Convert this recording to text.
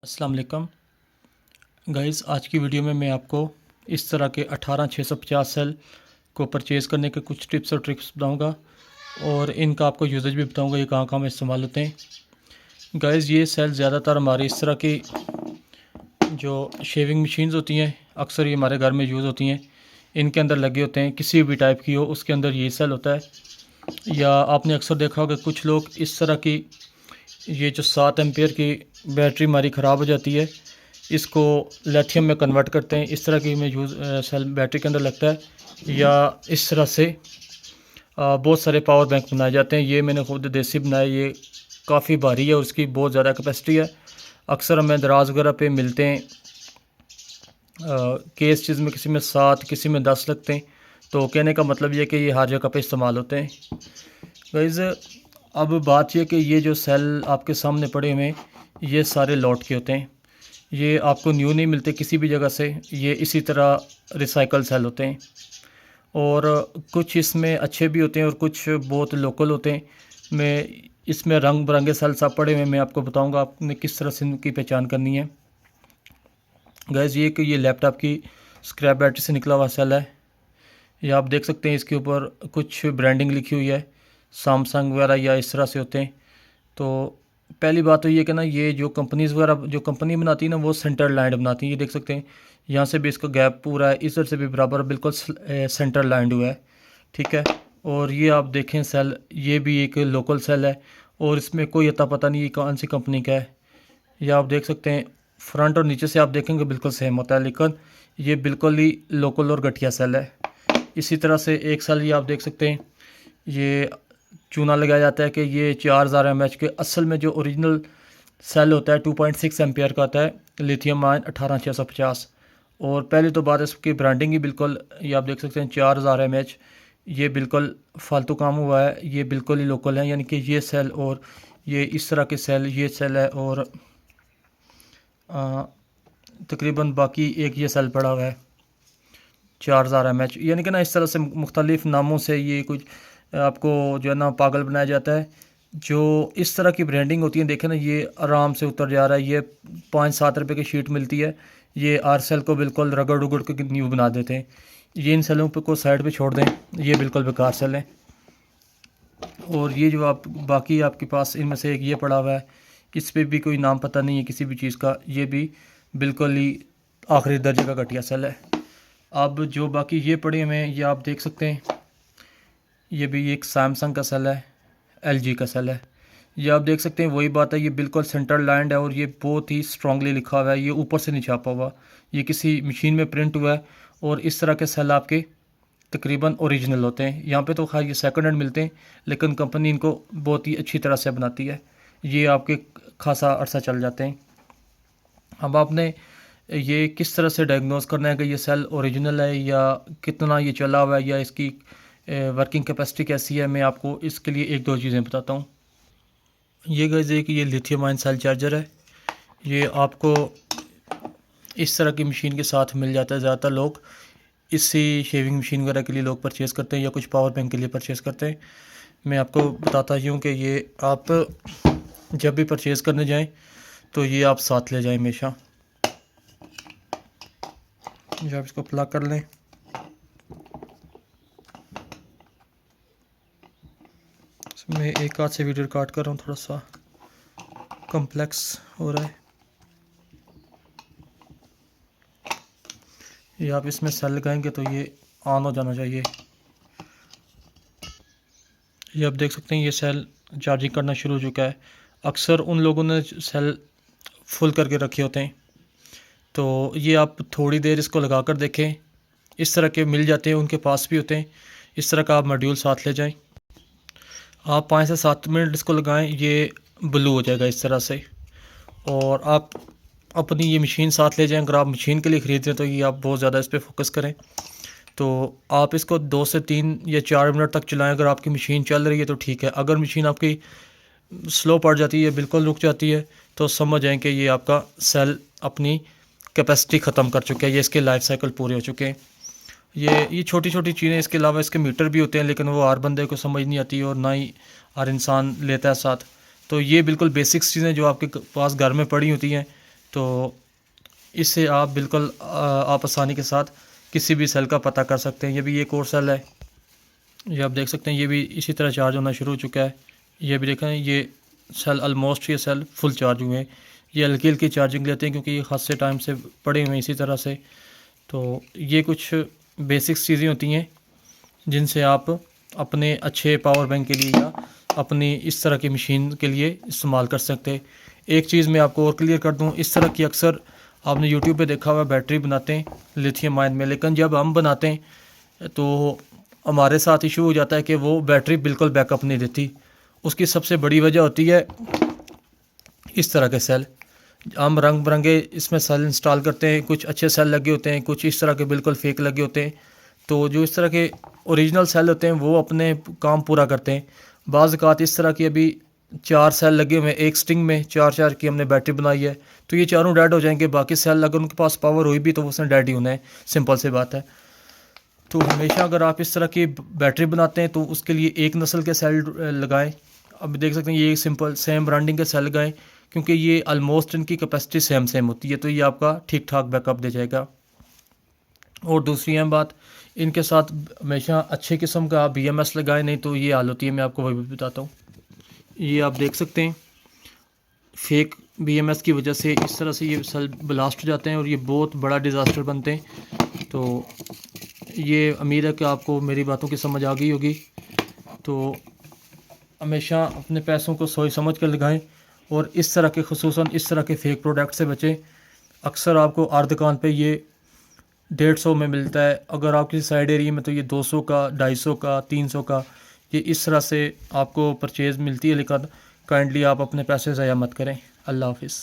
अस्सलाम वालेकुम गाइस। आज की वीडियो में मैं आपको इस तरह के 18650 सेल को परचेज़ करने के कुछ टिप्स और ट्रिक्स बताऊंगा और इनका आपको यूजेज भी बताऊंगा, ये कहाँ कहाँ में इस्तेमाल होते हैं। गाइस ये सेल ज़्यादातर हमारे इस तरह की जो शेविंग मशीन्स होती हैं, अक्सर ये हमारे घर में यूज़ होती हैं, इनके अंदर लगे होते हैं। किसी भी टाइप की हो उसके अंदर ये सेल होता है। या आपने अक्सर देखा होगा कुछ लोग इस तरह की, ये जो 7 एम्पेयर की बैटरी हमारी ख़राब हो जाती है, इसको लिथियम में कन्वर्ट करते हैं। इस तरह की में यूज़ सेल बैटरी के अंदर लगता है। या इस तरह से बहुत सारे पावर बैंक बनाए जाते हैं। ये मैंने खुद देसी बनाया, ये काफ़ी भारी है और उसकी बहुत ज़्यादा कैपेसिटी है। अक्सर हमें दराज वगैरह पे मिलते हैं। केस चीज़ में किसी में 7 किसी में 10 लगते हैं। तो कहने का मतलब ये कि ये हर जगह पे इस्तेमाल होते हैं। गाइस अब बात यह कि ये जो सेल आपके सामने पड़े हुए हैं, ये सारे लॉट के होते हैं। ये आपको न्यू नहीं मिलते किसी भी जगह से, ये इसी तरह रिसाइकल सेल होते हैं। और कुछ इसमें अच्छे भी होते हैं और कुछ बहुत लोकल होते हैं। मैं इसमें रंग बिरंगे सेल सब पड़े हुए हैं, मैं आपको बताऊंगा आपने किस तरह से इनकी पहचान करनी है। गैस ये लैपटॉप की स्क्रैप बैटरी से निकला हुआ सेल है। ये आप देख सकते हैं, इसके ऊपर कुछ ब्रांडिंग लिखी हुई है, सैमसंग वगैरह या इस तरह से होते हैं। तो पहली बात तो ये कि ना, ये जो कंपनीज़ वगैरह जो कंपनी बनाती है ना, वो सेंटर लाइंड बनाती है। ये देख सकते हैं, यहाँ से भी इसका गैप पूरा है, इधर से भी बराबर बिल्कुल सेंटर लाइंड हुआ है, ठीक है। और ये आप देखें सेल, ये भी एक लोकल सेल है और इसमें कोई अता पता नहीं ये कौन सी कंपनी का है। ये आप देख सकते हैं, फ्रंट और नीचे से आप देखेंगे बिल्कुल सेम होता है, लेकिन ये बिल्कुल ही लोकल और घटिया सेल है। इसी तरह से एक सेल ये आप देख सकते हैं, ये चूना लगाया जाता है कि ये 4000 mAh के, असल में जो ओरिजिनल सेल होता है 2.6 एम्पेयर का आता है, लिथियम आयन 18650। और पहले तो बात इसकी ब्रांडिंग ही बिल्कुल, ये आप देख सकते हैं 4000 mAh, ये बिल्कुल फालतू काम हुआ है, ये बिल्कुल ही लोकल है। यानी कि ये सेल और ये इस तरह के सेल, ये सेल है और तकरीबन बाकी एक ये सेल पड़ा हुआ है 4000 mAh। यानी कि ना इस तरह से मुख्तलिफ़ नामों से ये कुछ आपको जो है ना पागल बनाया जाता है। जो इस तरह की ब्रांडिंग होती है, देखें ना, ये आराम से उतर जा रहा है। ये 5-7 रुपये की शीट मिलती है, ये आर सेल को बिल्कुल रगड़ उगड़ के न्यू बना देते हैं। ये इन सेलों को साइड पे छोड़ दें, ये बिल्कुल बेकार सेल हैं। और ये जो आप बाकी आपके पास इनमें से एक ये पड़ा हुआ है, इस पर भी कोई नाम पता नहीं है किसी भी चीज़ का, ये भी बिल्कुल ही आखिरी दर्जे का घटिया सेल है। अब जो बाकी ये पड़े हुए हैं, ये आप देख सकते हैं, ये भी एक सैमसंग का सेल है, एलजी का सेल है। ये आप देख सकते हैं, वही बात है, ये बिल्कुल सेंटर लाइंड है और ये बहुत ही स्ट्रांगली लिखा हुआ है, ये ऊपर से नहीं छापा हुआ, ये किसी मशीन में प्रिंट हुआ है। और इस तरह के सेल आपके तकरीबन ओरिजिनल होते हैं। यहाँ पे तो खैर ये सेकंड हैंड मिलते हैं, लेकिन कंपनी इनको बहुत ही अच्छी तरह से बनाती है, ये आपके खासा अरसा चल जाते हैं। अब आपने ये किस तरह से डायग्नोस करना है कि ये सेल ओरिजिनल है या कितना ये चला हुआ है या इसकी वर्किंग कैपेसिटी कैसी है, मैं आपको इसके लिए 1-2 चीज़ें बताता हूँ। ये गाइस कि ये लिथियम आयन सेल चार्जर है, ये आपको इस तरह की मशीन के साथ मिल जाता है। ज़्यादातर लोग इसी शेविंग मशीन वगैरह के लिए लोग परचेज़ करते हैं या कुछ पावर बैंक के लिए परचेज़ करते हैं। मैं आपको बताता हूँ कि ये आप जब भी परचेज़ करने जाएं तो ये आप साथ ले जाएं हमेशा। जब आप इसको प्लग कर लें, मैं एक हाथ से वीडियो रिकॉर्ड कर रहा हूँ, थोड़ा सा कॉम्प्लेक्स हो रहा है। ये आप इसमें सेल लगाएंगे तो ये ऑन हो जाना चाहिए। ये आप देख सकते हैं, ये सेल चार्जिंग करना शुरू हो चुका है। अक्सर उन लोगों ने सेल फुल करके रखे होते हैं, तो ये आप थोड़ी देर इसको लगा कर देखें, इस तरह के मिल जाते हैं, उनके पास भी होते हैं। इस तरह का आप मॉड्यूल साथ ले जाएं, आप 5 से 7 मिनट इसको लगाएं, ये ब्लू हो जाएगा इस तरह से। और आप अपनी ये मशीन साथ ले जाएं। अगर आप मशीन के लिए ख़रीद रहे हैं तो ये आप बहुत ज़्यादा इस पर फोकस करें। तो आप इसको 2 से 3 या 4 मिनट तक चलाएं। अगर आपकी मशीन चल रही है तो ठीक है, अगर मशीन आपकी स्लो पड़ जाती है, बिल्कुल रुक जाती है, तो समझ जाएं कि ये आपका सेल अपनी कैपेसिटी ख़त्म कर चुका है, ये इसके लाइफ साइकिल पूरे हो चुके हैं। ये छोटी छोटी चीज़ें, इसके अलावा इसके मीटर भी होते हैं, लेकिन वो हर बंदे को समझ नहीं आती और ना ही हर इंसान लेता है साथ। तो ये बिल्कुल बेसिक्स चीज़ें जो आपके पास घर में पड़ी होती हैं, तो इससे आप बिल्कुल आप आसानी के साथ किसी भी सेल का पता कर सकते हैं। ये भी एक और सेल है, ये आप देख सकते हैं, ये भी इसी तरह चार्ज होना शुरू हो चुका है। ये भी देखें, ये सेल ऑलमोस्ट, ये सेल फुल चार्ज हुए हैं। ये हल्की हल्की चार्जिंग लेते हैं क्योंकि ये खासे टाइम से पड़े हुए हैं इसी तरह से। तो ये कुछ बेसिक्स चीज़ें होती हैं जिनसे आप अपने अच्छे पावर बैंक के लिए या अपनी इस तरह की मशीन के लिए इस्तेमाल कर सकते हैं। एक चीज़ मैं आपको और क्लियर कर दूं, इस तरह की अक्सर आपने यूट्यूब पे देखा हुआ बैटरी बनाते हैं लिथियम आयन में, लेकिन जब हम बनाते हैं तो हमारे साथ इशू हो जाता है कि वो बैटरी बिल्कुल बैकअप नहीं देती। उसकी सबसे बड़ी वजह होती है इस तरह के सेल। हम रंग बिरंगे इसमें सेल इंस्टॉल करते हैं, कुछ अच्छे सेल लगे होते हैं, कुछ इस तरह के बिल्कुल फेक लगे होते हैं। तो जो इस तरह के ओरिजिनल सेल होते हैं वो अपने काम पूरा करते हैं। बाज़ औक़ात इस तरह की अभी 4 सेल लगे हुए हैं, एक स्ट्रिंग में 4-4 की हमने बैटरी बनाई है, तो ये चारों डेड हो जाएंगे। बाकी सेल अगर उनके पास पावर हुई भी तो उसने डेड ही होना है, सिंपल सी बात है। तो हमेशा अगर आप इस तरह की बैटरी बनाते हैं तो उसके लिए एक नस्ल के सेल लगाएं। अब देख सकते हैं ये सिंपल सेम ब्रांडिंग के सेल लगाएं क्योंकि ये ऑलमोस्ट इनकी कैपेसिटी सेम होती है, तो ये आपका ठीक ठाक बैकअप दे जाएगा। और दूसरी अहम बात, इनके साथ हमेशा अच्छे किस्म का आप BMS लगाएं, नहीं तो ये हाल होती है। मैं आपको वही भी बताता हूँ। ये आप देख सकते हैं फेक BMS की वजह से इस तरह से ये सेल ब्लास्ट हो जाते हैं और ये बहुत बड़ा डिज़ास्टर बनते हैं। तो ये उम्मीद है कि आपको मेरी बातों की समझ आ गई होगी। तो हमेशा अपने पैसों को सोच समझ कर लगाएं और इस तरह के, खुसूसन इस तरह के फेक प्रोडक्ट से बचें। अक्सर आपको हर दुकान पे ये 150 में मिलता है, अगर आप किसी साइड एरिया में तो ये 200 का, 250 का, 300 का, ये इस तरह से आपको परचेज़ मिलती है। लेकिन काइंडली आप अपने पैसे ज़ाया मत करें। अल्लाह हाफिज़।